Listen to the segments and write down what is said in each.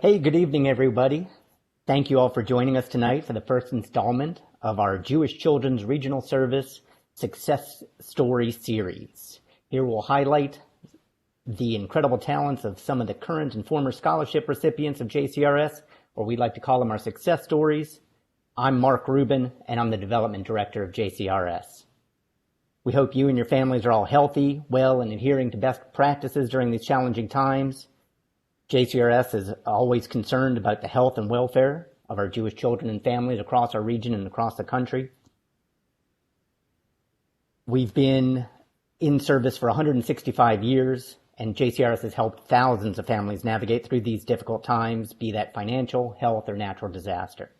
Hey, good evening, everybody. Thank you all for joining us tonight for the first installment of our Jewish Children's Regional Service Success Story Series. Here we'll highlight the incredible talents of some of the current and former scholarship recipients of JCRS, or we like to call them our success stories. I'm Mark Rubin, and I'm the Development Director of JCRS. We hope you and your families are all healthy, well, and adhering to best practices during these challenging times. JCRS is always concerned about the health and welfare of our Jewish children and families across our region and across the country. We've been in service for 165 years, and JCRS has helped thousands of families navigate through these difficult times, be that financial, health, or natural disaster.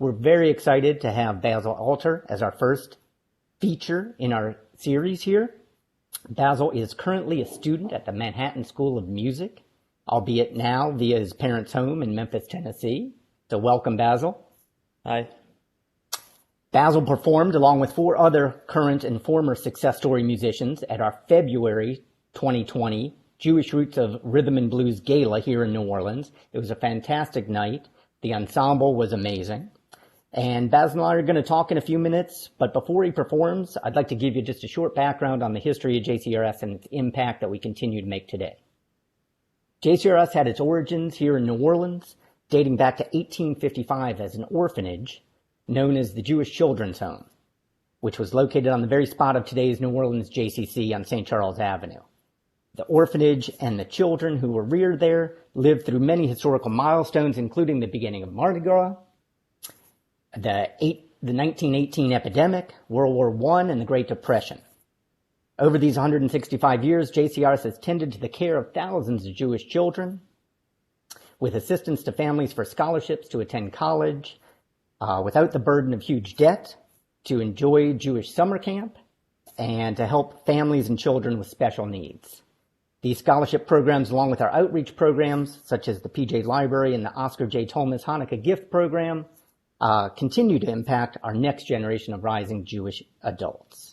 We're very excited to have Basil Alter as our first feature in our series here. Basil is currently a student at the Manhattan School of Music, albeit now via his parents' home in Memphis, Tennessee. So welcome, Basil. Hi. Basil performed along with 4 other current and former success story musicians at our February 2020 Jewish Roots of Rhythm and Blues Gala here in New Orleans. It was a fantastic night. The ensemble was amazing. And Basil and I are going to talk in a few minutes, but before he performs, I'd like to give you just a short background on the history of JCRS and its impact that we continue to make today. JCRS had its origins here in New Orleans, dating back to 1855 as an orphanage known as the Jewish Children's Home, which was located on the very spot of today's New Orleans JCC on St. Charles Avenue. The orphanage and the children who were reared there lived through many historical milestones, including the beginning of Mardi Gras, the 1918 epidemic, World War I, and the Great Depression. Over these 165 years, JCRS has tended to the care of thousands of Jewish children, with assistance to families for scholarships to attend college, without the burden of huge debt, to enjoy Jewish summer camp, and to help families and children with special needs. These scholarship programs, along with our outreach programs, such as the PJ Library and the Oscar J. Tolmas Hanukkah Gift Program, continue to impact our next generation of rising Jewish adults.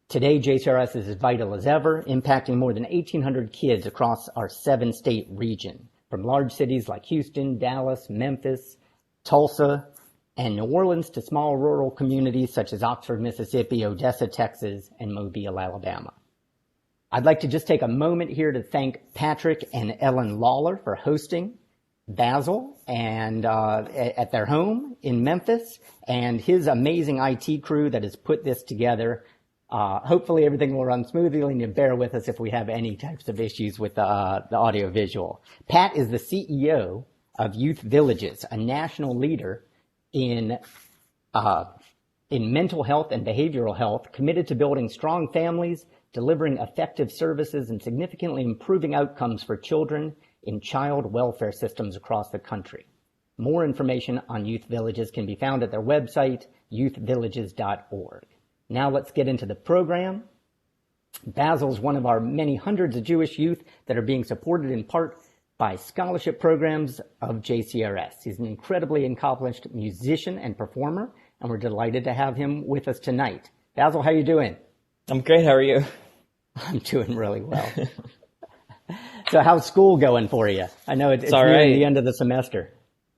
Today, JCRS is as vital as ever, impacting more than 1,800 kids across our 7-state region, from large cities like Houston, Dallas, Memphis, Tulsa, and New Orleans to small rural communities such as Oxford, Mississippi, Odessa, Texas, and Mobile, Alabama. I'd like to just take a moment here to thank Patrick and Ellen Lawler for hosting Basil and at their home in Memphis, and his amazing IT crew that has put this together. Hopefully everything will run smoothly, and you bear with us if we have any types of issues with the audio visual. Pat is the CEO of Youth Villages, a national leader in mental health and behavioral health, committed to building strong families, delivering effective services, and significantly improving outcomes for children in child welfare systems across the country. More information on Youth Villages can be found at their website, youthvillages.org. Now let's get into the program. Basil's one of our many hundreds of Jewish youth that are being supported in part by scholarship programs of JCRS. He's an incredibly accomplished musician and performer, and we're delighted to have him with us tonight. Basil, how you doing? I'm great. How are you? I'm doing really well. So how's school going for you? I know it's all nearing right. the end of the semester.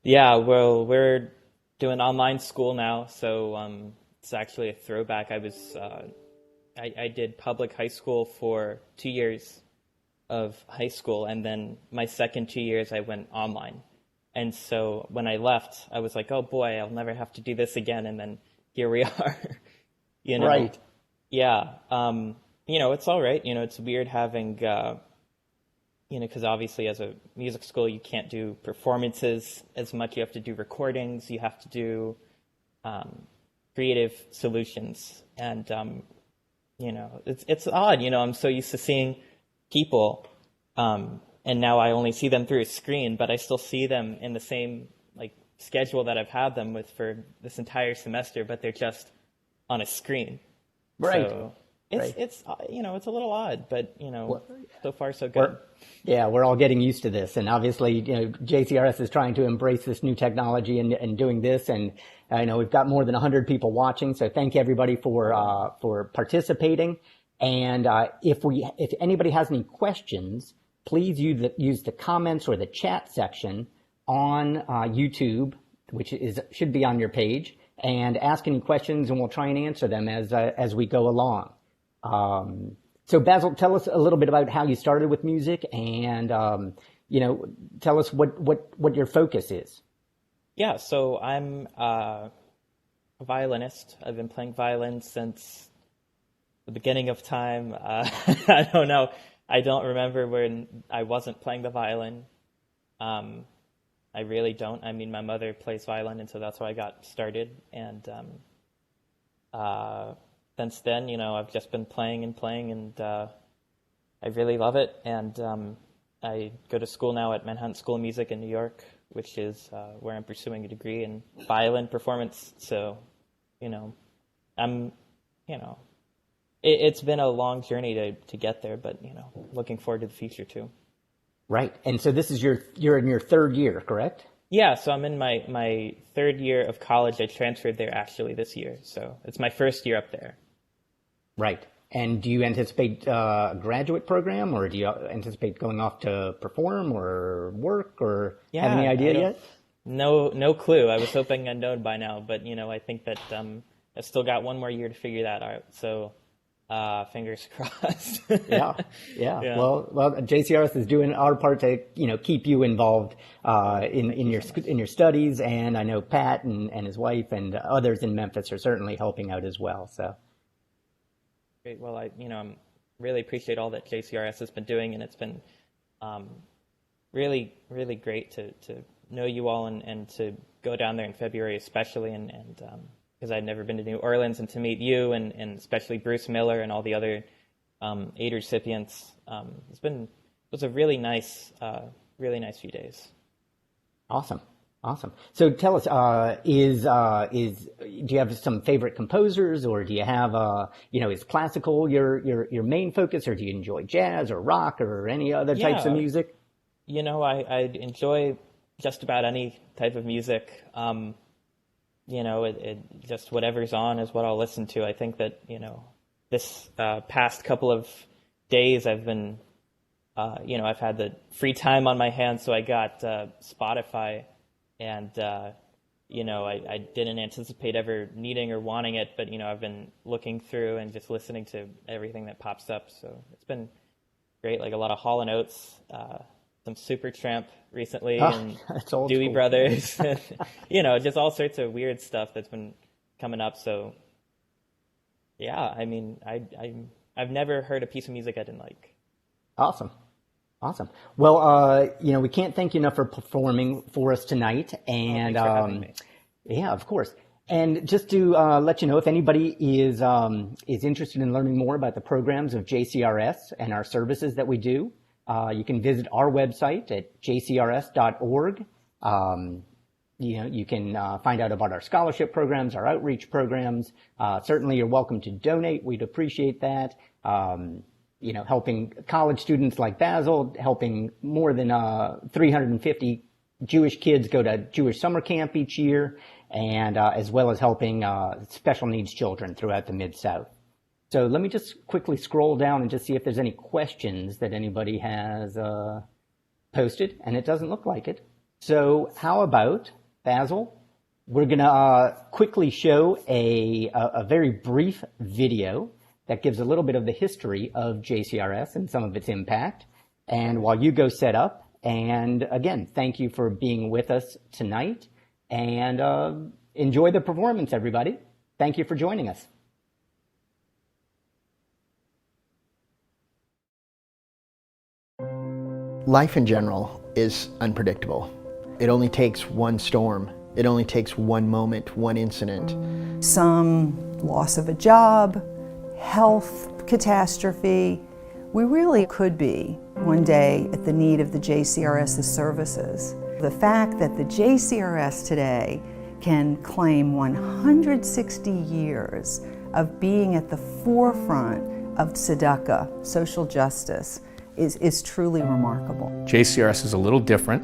Yeah, well, we're doing online school now, so it's actually a throwback. I did public high school for 2 years of high school, and then my second 2 years I went online. And so when I left, I was like, oh boy, I'll never have to do this again. And then here we are. Right. Yeah. It's all right. It's weird having, because obviously as a music school, you can't do performances as much. You have to do recordings. You have to do creative solutions. And, it's odd. I'm so used to seeing people, and now I only see them through a screen, but I still see them in the same schedule that I've had them with for this entire semester, but they're just on a screen. Right. So it's a little odd, but so far so We're, good. we're all getting used to this, and obviously, JCRS is trying to embrace this new technology and doing this, and I know we've got more than 100 people watching, so thank everybody for participating. And if anybody has any questions, please use the comments or the chat section on YouTube, which should be on your page, and ask any questions, and we'll try and answer them as we go along. So Basil, tell us a little bit about how you started with music, and tell us what your focus is. Yeah, so I'm a violinist. I've been playing violin since the beginning of time. I don't know. I don't remember when I wasn't playing the violin. I really don't. I mean, my mother plays violin, and so that's how I got started. And since then, I've just been playing, and I really love it. And I go to school now at Manhattan School of Music in New York, which is where I'm pursuing a degree in violin performance. So, it's been a long journey to get there, but, looking forward to the future too. Right. And so you're in your third year, correct? Yeah. So I'm in my third year of college. I transferred there actually this year. So it's my first year up there. Right. And do you anticipate a graduate program, or do you anticipate going off to perform or work, or have any idea yet? No clue. I was hoping I'd known by now, but I think that I've still got one more year to figure that out. So fingers crossed. Yeah. Well, JCRS is doing our part to keep you involved in your studies, and I know Pat and his wife and others in Memphis are certainly helping out as well. So. Great. Well, I really appreciate all that JCRS has been doing, and it's been really, really great to know you all and to go down there in February especially, and because I'd never been to New Orleans, and to meet you and especially Bruce Miller and all the other aid recipients. It was a really nice few days. Awesome. So tell us, do you have some favorite composers, or do you have, is classical your main focus, or do you enjoy jazz or rock or any other types of music? I enjoy just about any type of music. It just whatever's on is what I'll listen to. I think that, this past couple of days I've been, I've had the free time on my hands, so I got Spotify. And, I didn't anticipate ever needing or wanting it, but, I've been looking through and just listening to everything that pops up. So it's been great, like a lot of Hall & Oates, some Supertramp recently, and Dewey Brothers, and, just all sorts of weird stuff that's been coming up. So, yeah, I mean, I've never heard a piece of music I didn't like. Awesome. Well, we can't thank you enough for performing for us tonight. And thanks for having me. Yeah, of course. And just to let you know, if anybody is interested in learning more about the programs of JCRS and our services that we do, you can visit our website at jcrs.org. You can find out about our scholarship programs, our outreach programs. Certainly, you're welcome to donate. We'd appreciate that. Helping college students like Basil, helping more than 350 Jewish kids go to Jewish summer camp each year, and as well as helping special needs children throughout the Mid-South. So let me just quickly scroll down and just see if there's any questions that anybody has posted, and it doesn't look like it. So how about, Basil, we're going to quickly show a very brief video that gives a little bit of the history of JCRS and some of its impact. And while you go set up, and again, thank you for being with us tonight, and enjoy the performance, everybody. Thank you for joining us. Life in general is unpredictable. It only takes one storm. It only takes one moment, one incident. Some loss of a job, health catastrophe. We really could be one day at the need of the JCRS's services. The fact that the JCRS today can claim 160 years of being at the forefront of tzedakah, social justice, is truly remarkable. JCRS is a little different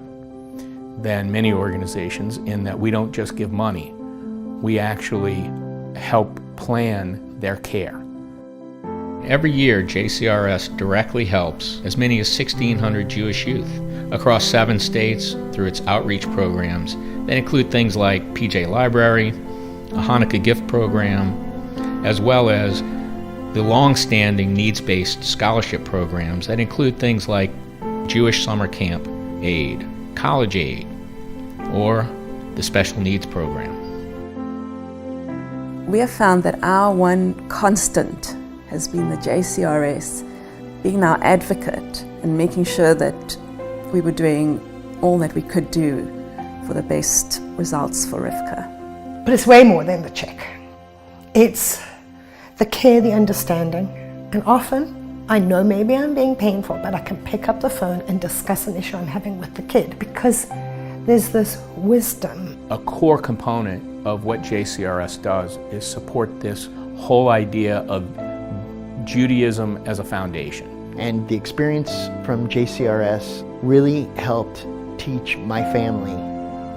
than many organizations in that we don't just give money. We actually help plan their care. Every year, JCRS directly helps as many as 1,600 Jewish youth across 7 states through its outreach programs that include things like PJ Library, a Hanukkah gift program, as well as the long-standing needs-based scholarship programs that include things like Jewish Summer Camp Aid, College Aid, or the Special Needs Program. We have found that our one constant has been the JCRS being our advocate and making sure that we were doing all that we could do for the best results for Rivka. But it's way more than the check. It's the care, the understanding, and often I know maybe I'm being painful, but I can pick up the phone and discuss an issue I'm having with the kid because there's this wisdom. A core component of what JCRS does is support this whole idea of Judaism as a foundation. And the experience from JCRS really helped teach my family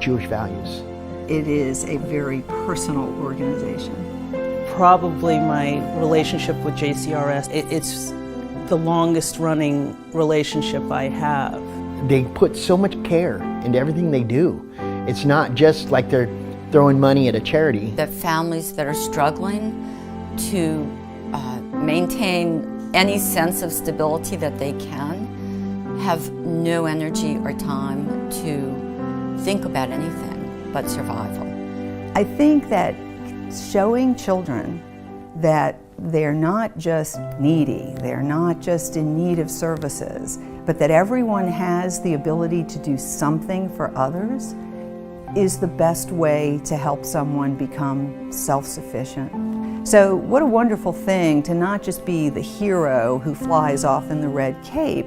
Jewish values. It is a very personal organization. Probably my relationship with JCRS, it's the longest running relationship I have. They put so much care into everything they do. It's not just like they're throwing money at a charity. The families that are struggling to maintain any sense of stability that they can have no energy or time to think about anything but survival. I think that showing children that they're not just needy, they're not just in need of services, but that everyone has the ability to do something for others is the best way to help someone become self-sufficient. So what a wonderful thing to not just be the hero who flies off in the red cape,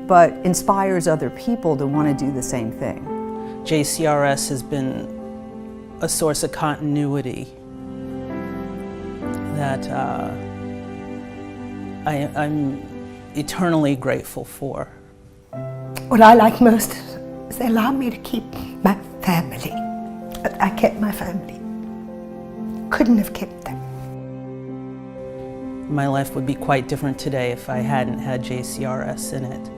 but inspires other people to want to do the same thing. JCRS has been a source of continuity that I'm eternally grateful for. What I like most is they allowed me to keep my family. I kept my family. Couldn't have kept them. My life would be quite different today if I hadn't had JCRS in it.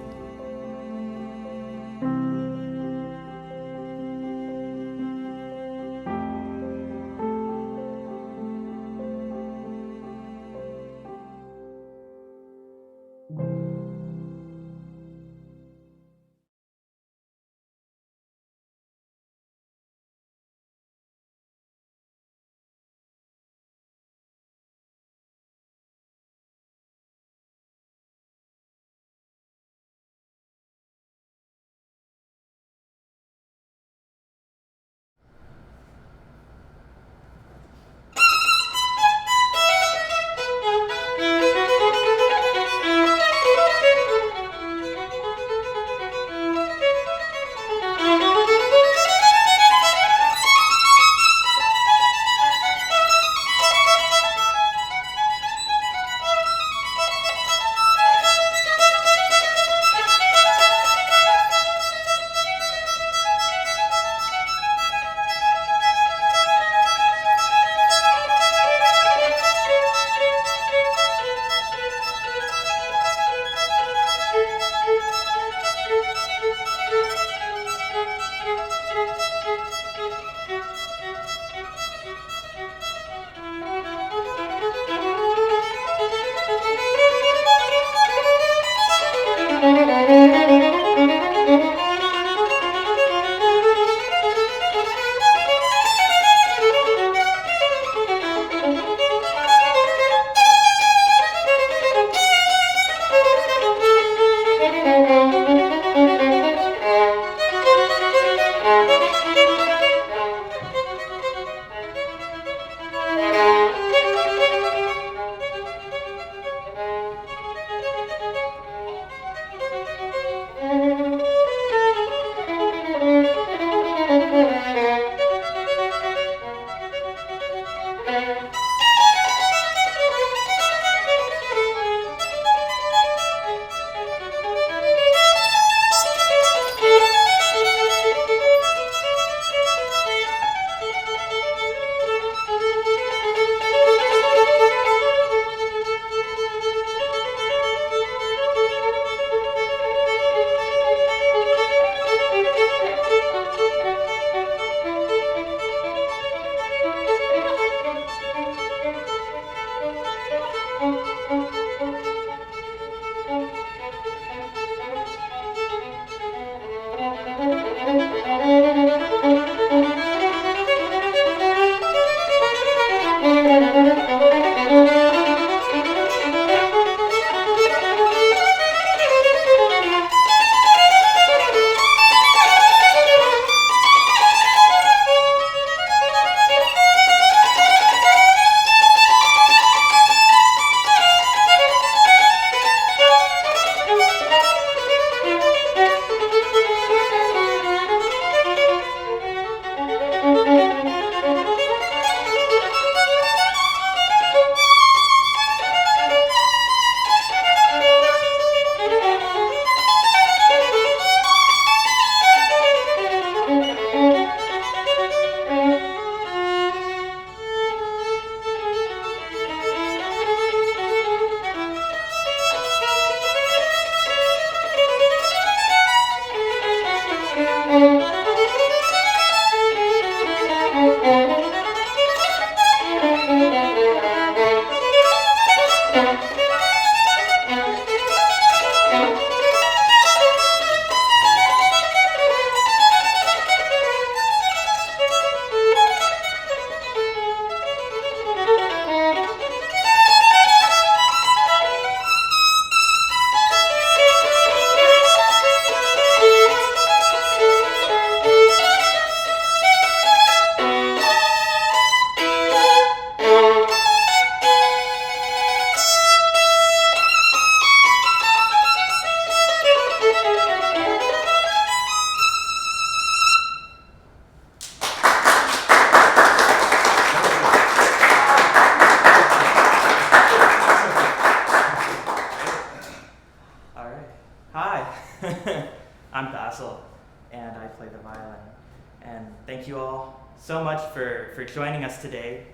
so much for joining us today.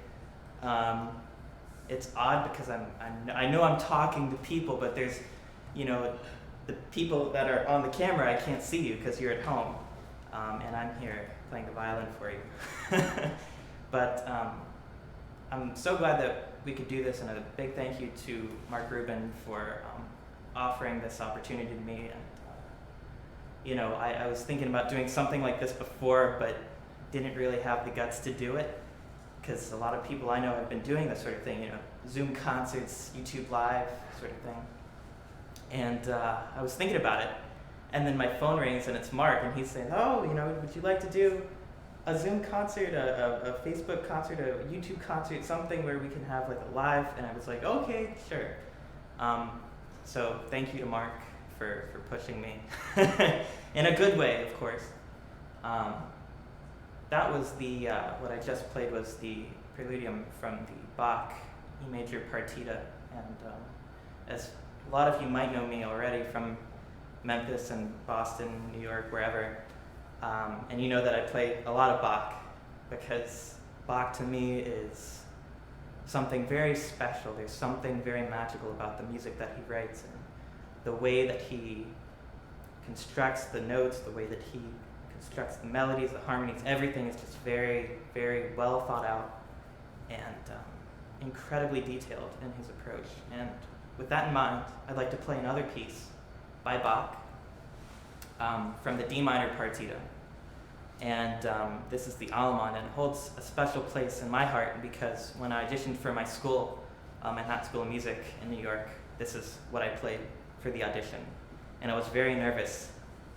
It's odd because I know I'm talking to people, but there's, the people that are on the camera, I can't see you because you're at home, and I'm here playing the violin for you. But I'm so glad that we could do this, and a big thank you to Mark Rubin for offering this opportunity to me. And I was thinking about doing something like this before, but didn't really have the guts to do it, because a lot of people I know have been doing this sort of thing, Zoom concerts, YouTube Live sort of thing. And I was thinking about it, and then my phone rings and it's Mark, and he's saying, oh, would you like to do a Zoom concert, a Facebook concert, a YouTube concert, something where we can have like a live? And I was like, okay, sure. So thank you to Mark for pushing me in a good way, of course. That was the, what I just played was the preludium from the Bach E major partita. And as a lot of you might know me already from Memphis and Boston, New York, wherever, and you know that I play a lot of Bach, because Bach to me is something very special. There's something very magical about the music that he writes, and the way that he constructs the notes, the way that he constructs the melodies, the harmonies, everything is just very, very well thought out and incredibly detailed in his approach. And with that in mind, I'd like to play another piece by Bach from the D minor partita. And this is the Allemande, and it holds a special place in my heart because when I auditioned for my school, Manhattan School of Music in New York, this is what I played for the audition. And I was very nervous,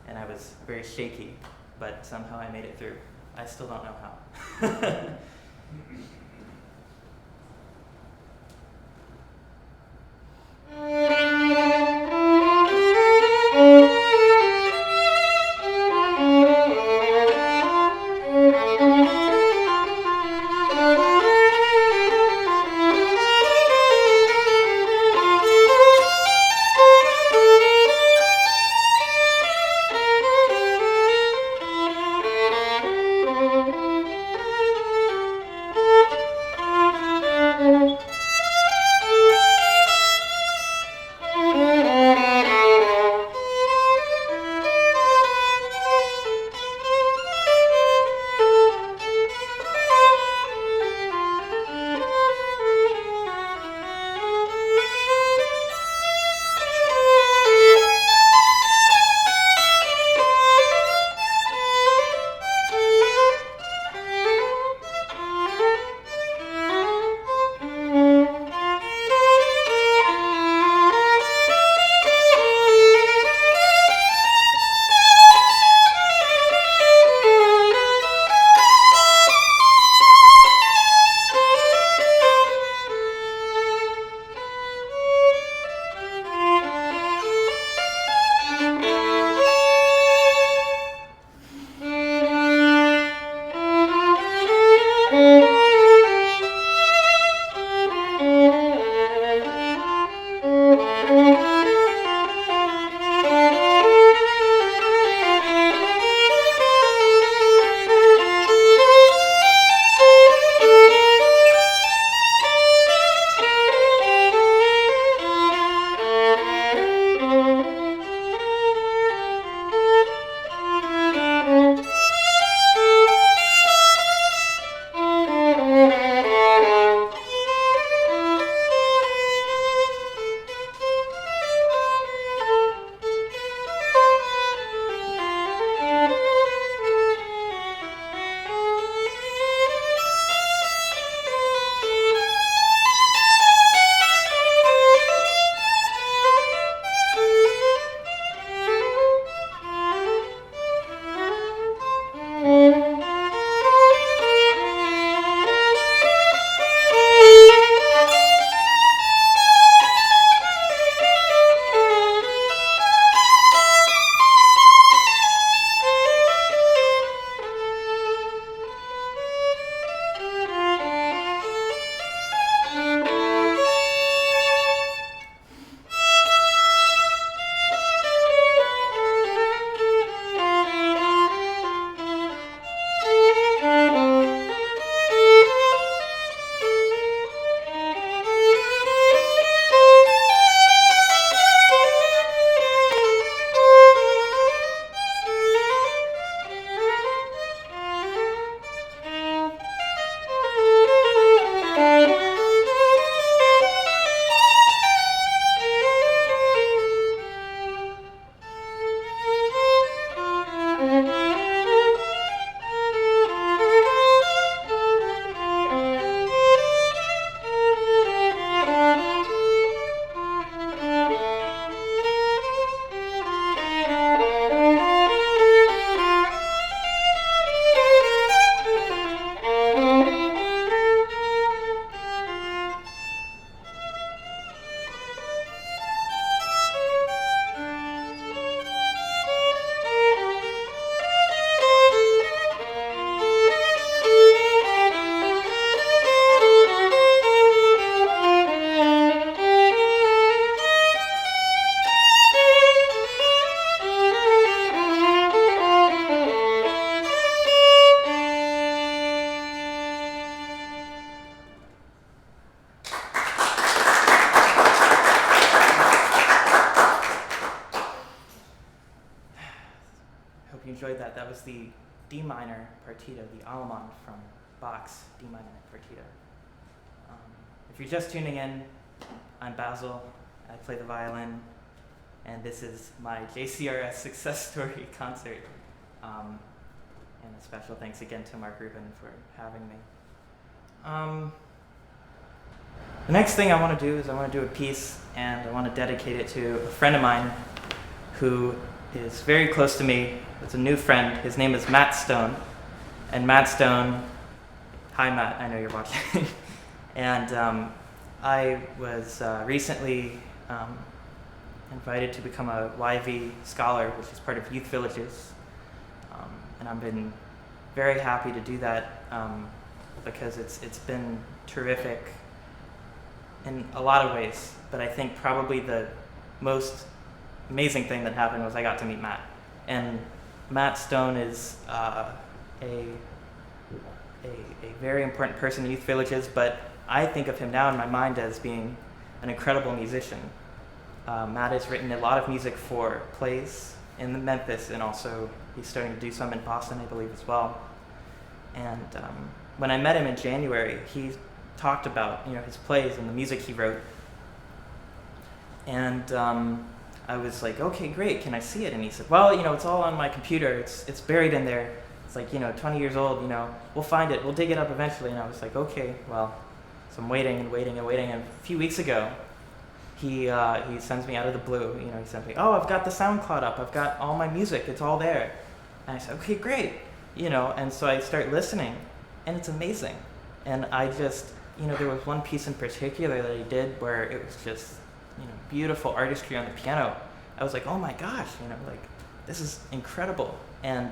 and I was very shaky, but somehow I made it through. I still don't know how. enjoyed that. That was the D minor partita, the Allemande from Bach's D minor partita. If you're just tuning in, I'm Basil. I play the violin, and this is my JCRS success story concert. And a special thanks again to Mark Rubin for having me. The next thing I want to do is I want to do a piece, and I want to dedicate it to a friend of mine who is very close to me. It's a new friend. His name is Matt Stone. And Matt Stone, hi Matt, I know you're watching. And I was recently invited to become a YV scholar, which is part of Youth Villages. And I've been very happy to do that because it's been terrific in a lot of ways. But I think probably the most amazing thing that happened was I got to meet Matt. And Matt Stone is a very important person in Youth Villages, but I think of him now in my mind as being an incredible musician. Matt has written a lot of music for plays in Memphis, and also he's starting to do some in Boston, I believe, as well. And when I met him in January, he talked about his plays and the music he wrote. And I was like, okay, great, can I see it? And he said, well, it's all on my computer. It's buried in there. It's like, 20 years old, we'll find it. We'll dig it up eventually. And I was like, okay, well. So I'm waiting and waiting and waiting. And a few weeks ago, he sends me out of the blue. He sends me, oh, I've got the SoundCloud up. I've got all my music. It's all there. And I said, okay, great. And so I start listening, and it's amazing. And I just, there was one piece in particular that he did where it was just, beautiful artistry on the piano. I was like, oh my gosh, this is incredible. And,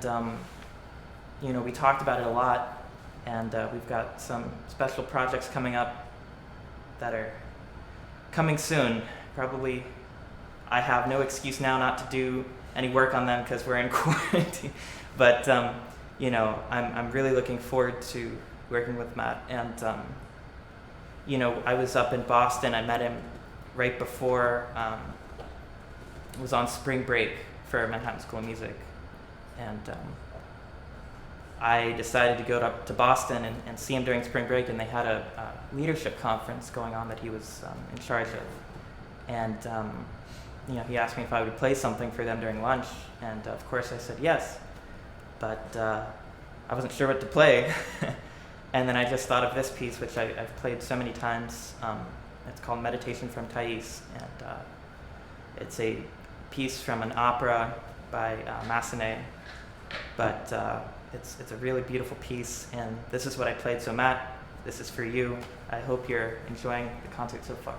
we talked about it a lot, and we've got some special projects coming up that are coming soon. Probably I have no excuse now not to do any work on them because we're in quarantine. But, I'm really looking forward to working with Matt. And, I was up in Boston. I met him right before I was on spring break for Manhattan School of Music. And I decided to go up to Boston and see him during spring break, and they had a leadership conference going on that he was in charge of. And he asked me if I would play something for them during lunch, and of course I said yes, but I wasn't sure what to play. And then I just thought of this piece, which I've played so many times. It's called Meditation from Thais, and it's a piece from an opera by Massenet, but it's a really beautiful piece, and this is what I played. So Matt, this is for you. I hope you're enjoying the concert so far.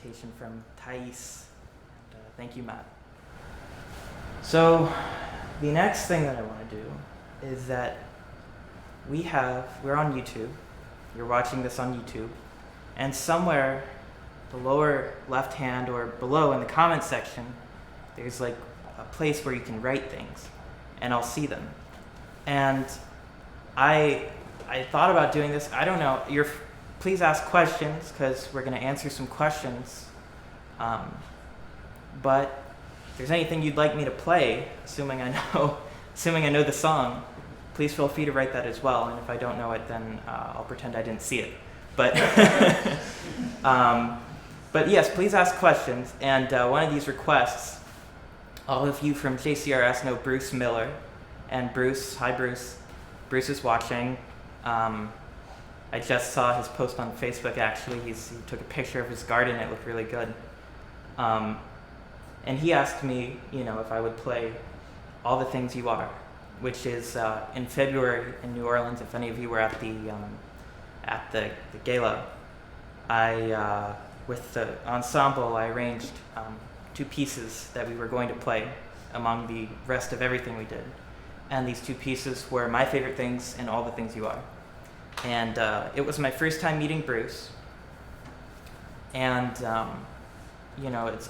invitation from Thais. And, thank you, Matt. So the next thing that I want to do is that we're on YouTube. You're watching this on YouTube. And somewhere, the lower left hand or below in the comment section, there's like a place where you can write things, and I'll see them. And I thought about doing this. I don't know. Please ask questions, because we're going to answer some questions. But if there's anything you'd like me to play, assuming I know the song, please feel free to write that as well. And if I don't know it, then I'll pretend I didn't see it. But but yes, please ask questions. And one of these requests, all of you from JCRS know Bruce Miller. And Bruce, hi Bruce. Bruce is watching. I just saw his post on Facebook, actually. He took a picture of his garden. It looked really good. And he asked me, if I would play All the Things You Are, which is in February in New Orleans. If any of you were at the gala, with the ensemble, I arranged 2 pieces that we were going to play among the rest of everything we did. And these 2 pieces were My Favorite Things and All the Things You Are. And it was my first time meeting Bruce. And,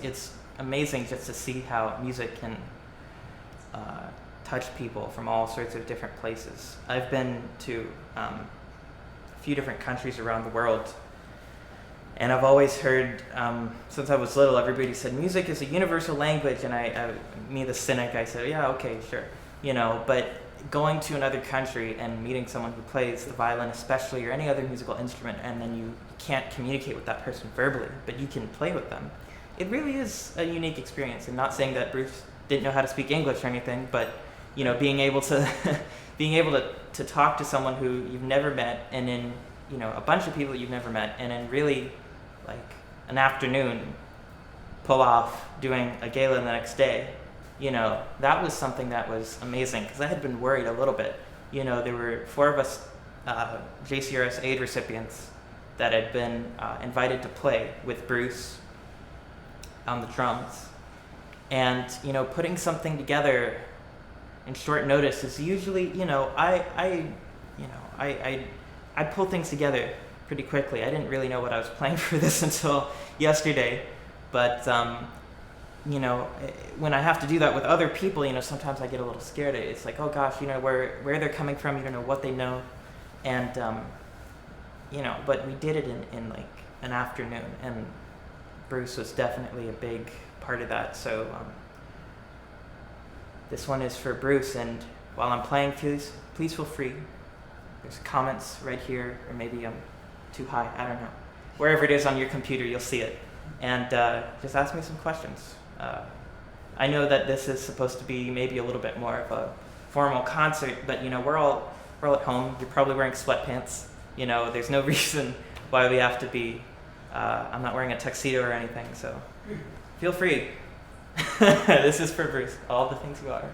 it's amazing just to see how music can touch people from all sorts of different places. I've been to a few different countries around the world. And I've always heard, since I was little, everybody said music is a universal language. And me, the cynic, I said, yeah, okay, sure. But going to another country and meeting someone who plays the violin especially, or any other musical instrument, and then you can't communicate with that person verbally, but you can play with them, it really is a unique experience. And not saying that Bruce didn't know how to speak English or anything, but being able to talk to someone who you've never met, and in a bunch of people you've never met, and in really like an afternoon pull off doing a gala the next day. That was something that was amazing, because I had been worried a little bit. There were 4 of us JCRS aid recipients that had been invited to play with Bruce on the drums. And, putting something together in short notice is usually, I pull things together pretty quickly. I didn't really know what I was playing for this until yesterday. But, when I have to do that with other people, sometimes I get a little scared. It's like, oh gosh, where they're coming from, you don't know what they know. And, but we did it in like an afternoon, and Bruce was definitely a big part of that. So this one is for Bruce, and while I'm playing, please feel free. There's comments right here, or maybe I'm too high, I don't know. Wherever it is on your computer, you'll see it. And just ask me some questions. I know that this is supposed to be maybe a little bit more of a formal concert, but we're all at home. You're probably wearing sweatpants. There's no reason why we have to be. I'm not wearing a tuxedo or anything, so feel free. This is for Bruce. All the Things You Are.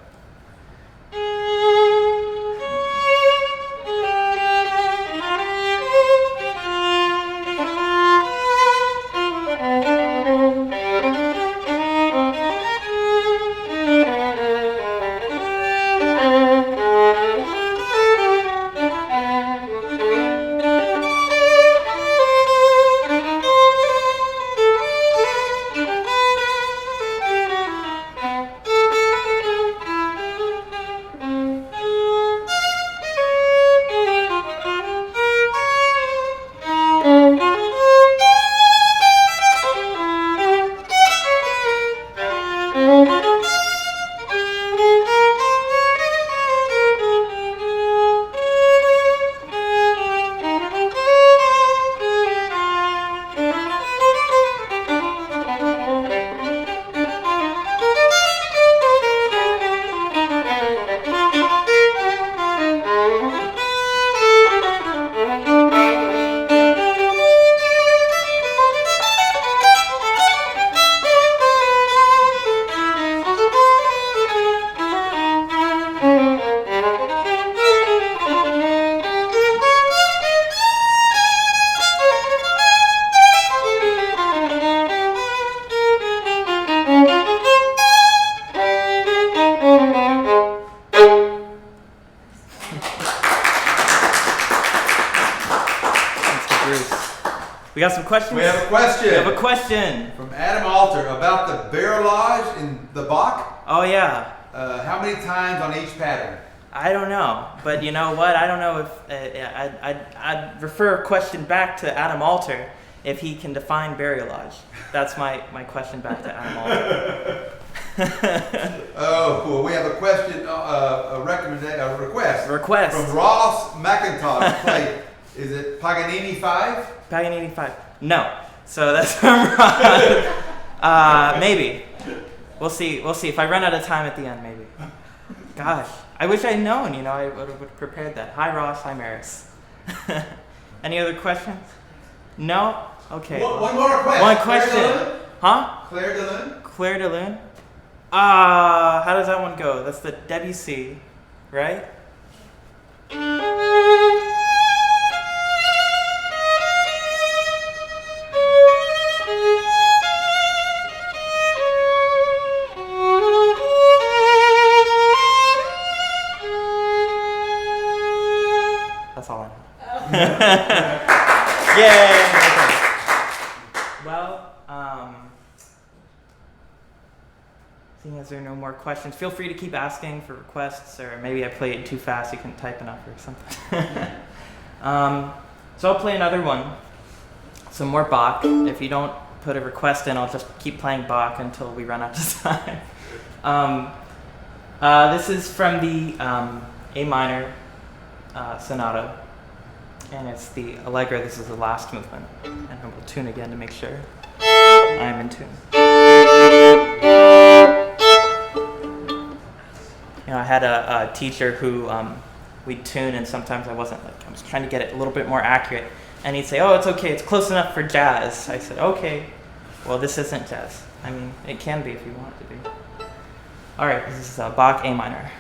got some questions? We have a question. We have a question. From Adam Alter about the barrelage in the Bach. Oh, yeah. How many times on each pattern? I don't know, but you know what? I don't know if I'd refer a question back to Adam Alter if he can define barrelage. That's my question back to Adam Alter. Oh, cool. We have a question, a request. Request. From Ross McIntosh. Play, is it Paganini 5? Paganini 5. No. So that's from Ross. Maybe. We'll see. If I run out of time at the end, maybe. Gosh. I wish I'd known, I would have prepared that. Hi, Ross. Hi, Maris. Any other questions? No? Okay. One more question. One question. Huh? Claire de Lune? Claire de Lune? How does that one go? That's the Debussy, right? That's all I know. Yay! Well, seeing as there are no more questions, feel free to keep asking for requests, or maybe I played it too fast, you couldn't type enough or something. So I'll play another one, some more Bach. If you don't put a request in, I'll just keep playing Bach until we run out of time. This is from the A minor sonata, and it's the Allegro. This is the last movement, and I will tune again to make sure I'm in tune. I had a teacher who we'd tune, and sometimes I was trying to get it a little bit more accurate, and he'd say, "Oh, it's okay, it's close enough for jazz." I said, "Okay, well, this isn't jazz. I mean, it can be if you want it to be." All right, this is Bach A minor.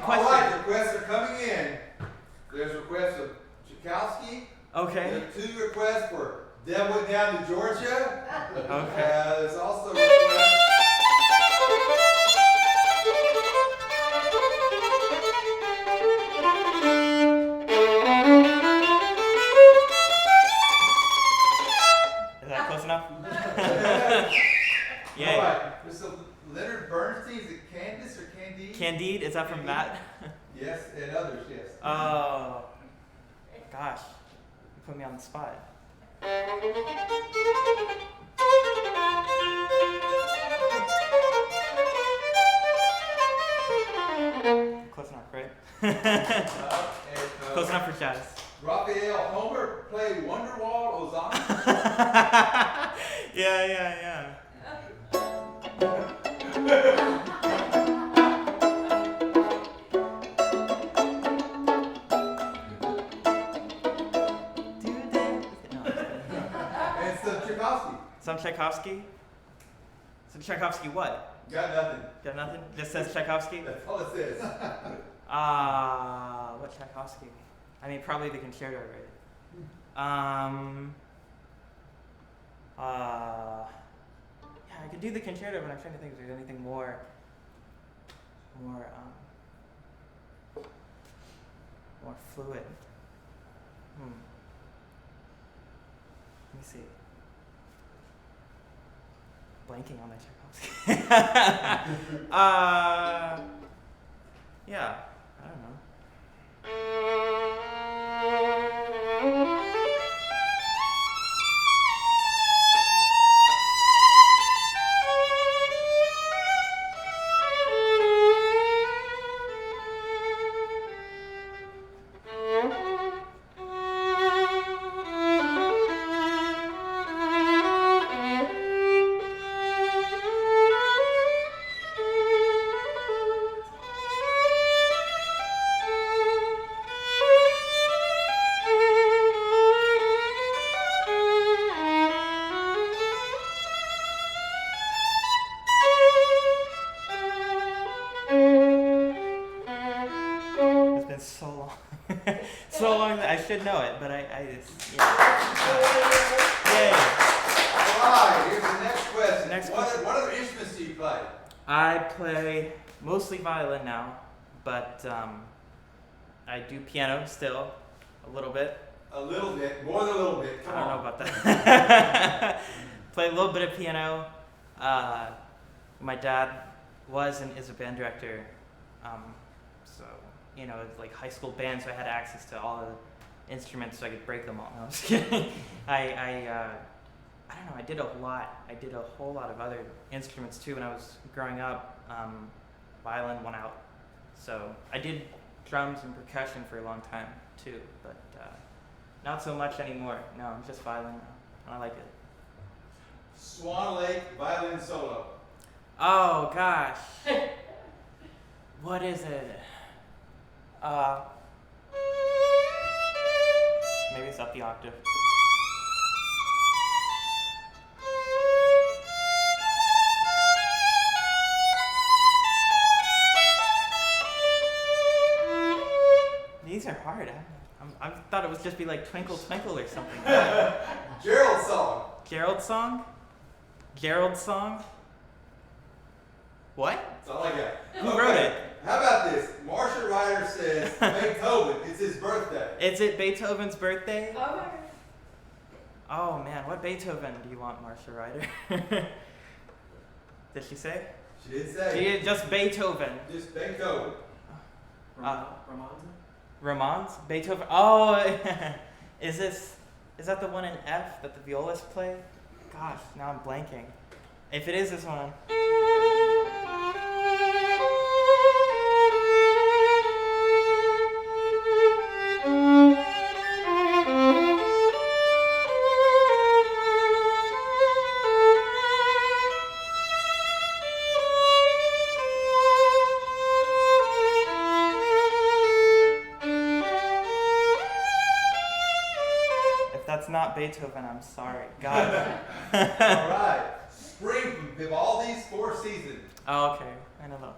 All right, requests are coming in. There's requests of Tchaikovsky. Okay. There's 2 requests for Deadwood down to Georgia. Okay. There's also requests. Is that close enough? Yay. All right. There's some Leonard Bernstein. Is it Candice or Candide? Candide, is that from Matt? Yes, and others, yes. Oh, gosh, you put me on the spot. Close enough, right? Close enough for jazz. Raphael Homer played Wonderwall Ozana. Yeah. And some Tchaikovsky. Some Tchaikovsky? Some Tchaikovsky what? Got nothing. Got nothing? Just says Tchaikovsky? That's all it says. What Tchaikovsky? I mean, probably the concerto, right? Yeah, I could do the concerto, but I'm trying to think if there's anything more fluid. Let me see. Blanking on the Tchaikovsky. Yeah, I don't know. So long that I should know it, but I just, Yay. All right, here's the next question. Next what question. What other instruments do you play? I play mostly violin now, but I do piano still, a little bit. A little bit, more than a little bit. Come I don't on. know about that. Play a little bit of piano. My dad was and is a band director, so it's like high school band, so I had access to all the instruments, so I could break them all. No, I'm just kidding. I don't know. I did a lot. I did a whole lot of other instruments too when I was growing up. Violin won out, so I did drums and percussion for a long time too, but not so much anymore. No, I'm just violin now, and I like it. Swan Lake violin solo. Oh gosh. What is it? Maybe it's up the octave. These are hard. I thought it would just be like Twinkle Twinkle or something. Gerald's song. Gerald's song? Gerald's song? What? That's all I got. Who wrote it? How about this? Marcia Ryder says Beethoven. It's his birthday. Is it Beethoven's birthday? Oh, Oh man, what Beethoven do you want, Marcia Ryder? Did she say? She did say. She did just Beethoven. Just Beethoven. Ramon's? Beethoven. Oh, is that the one in F that the violists play? Gosh, now I'm blanking. If it is this one. That's not Beethoven, I'm sorry. God. All right. Spring of all these 4 seasons. Oh, okay. I know that.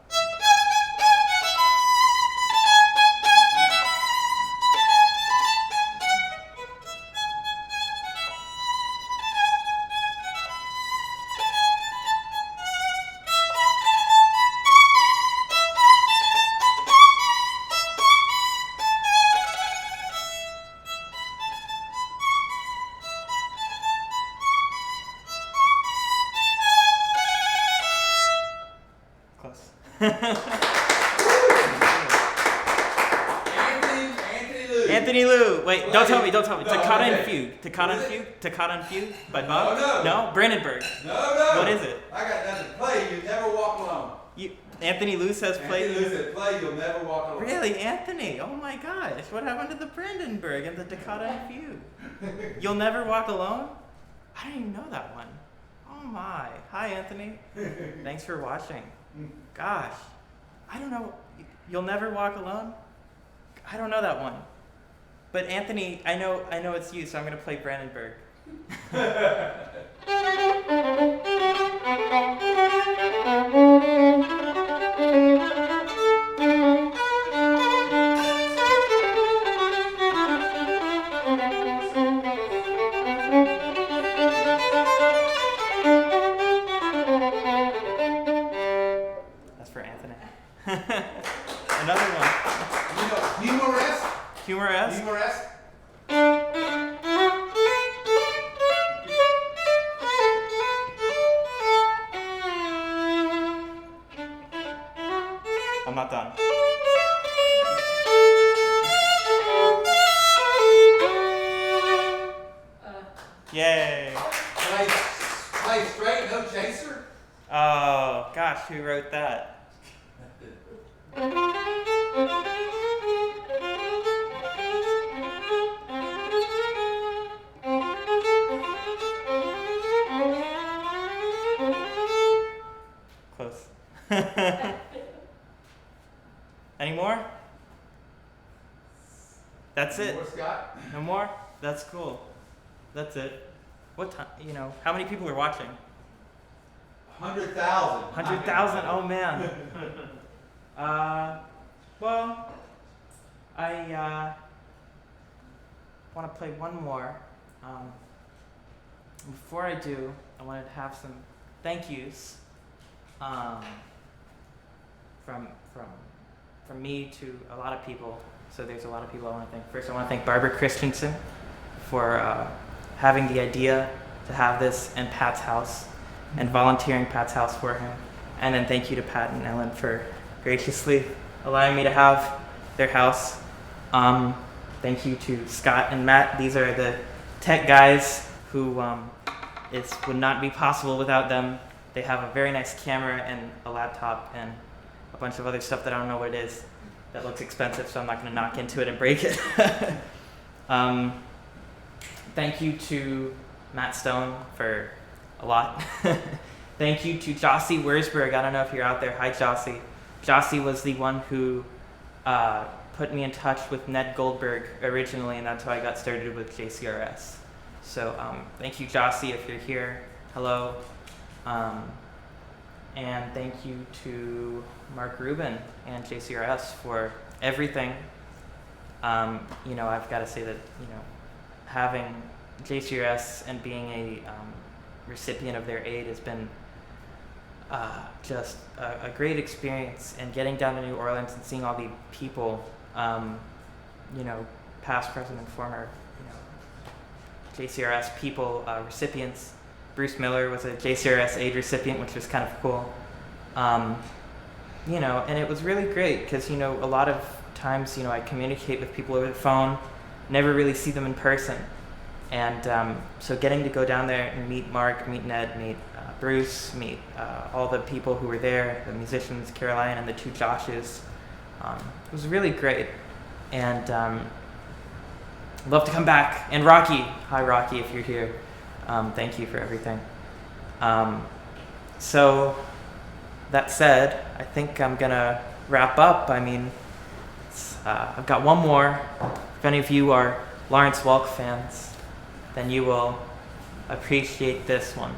Anthony Lou. Wait, don't tell me. Toccata and Fugue. Toccata and Fugue by Bob? No. Brandenburg. No. What is it? I got nothing to play. You never walk alone. Anthony Lou says play. Anthony Lou said play. You'll never walk alone. Really, Anthony? Oh my gosh! What happened to the Brandenburg and the Toccata and Fugue? You'll never walk alone? I didn't even know that one. Oh my! Hi, Anthony. Thanks for watching. Gosh, I don't know. You'll never walk alone? I don't know that one. But Anthony, I know it's you, so I'm gonna play Brandenburg. That's for Anthony. Another one. Humorous? Humorous? Humorous? I'm not done. Yay. Play straight, no chaser? Oh, gosh, who wrote that? Close. Any more? That's it. More, Scott? No more? That's cool. That's it. What time? How many people are watching? 100,000. 100,000? Oh man. Well, I want to play one more. Before I do, I wanted to have some thank yous from me to a lot of people. So there's a lot of people I want to thank. First, I want to thank Barbara Christensen for having the idea to have this in Pat's house and volunteering Pat's house for him. And then thank you to Pat and Ellen for graciously allowing me to have their house. Thank you to Scott and Matt. These are the tech guys who it would not be possible without them. They have a very nice camera and a laptop and a bunch of other stuff that I don't know what it is that looks expensive, so I'm not going to knock into it and break it. Thank you to Matt Stone for a lot. Thank you to Jossie Wurzburg. I don't know if you're out there. Hi, Jossie. Jossie was the one who put me in touch with Ned Goldberg originally, and that's how I got started with JCRS. So thank you, Jossie, if you're here. Hello. And thank you to Mark Rubin and JCRS for everything. I've got to say that, having JCRS and being a recipient of their aid has been just a great experience, and getting down to New Orleans and seeing all the people you know, past, present, and former, you know, JCRS people, recipients. Bruce Miller was a JCRS aid recipient, which was kind of cool. You know, and it was really great because, you know, a lot of times, you know, I communicate with people over the phone, never really see them in person. And so getting to go down there and meet Mark, meet Ned, meet Bruce, meet all the people who were there, the musicians, Caroline and the two Joshes, it was really great. And love to come back. And Rocky, hi Rocky if you're here. Thank you for everything. So that said, I think I'm gonna wrap up. I mean, I've got one more. If any of you are Lawrence Welk fans, then you will appreciate this one.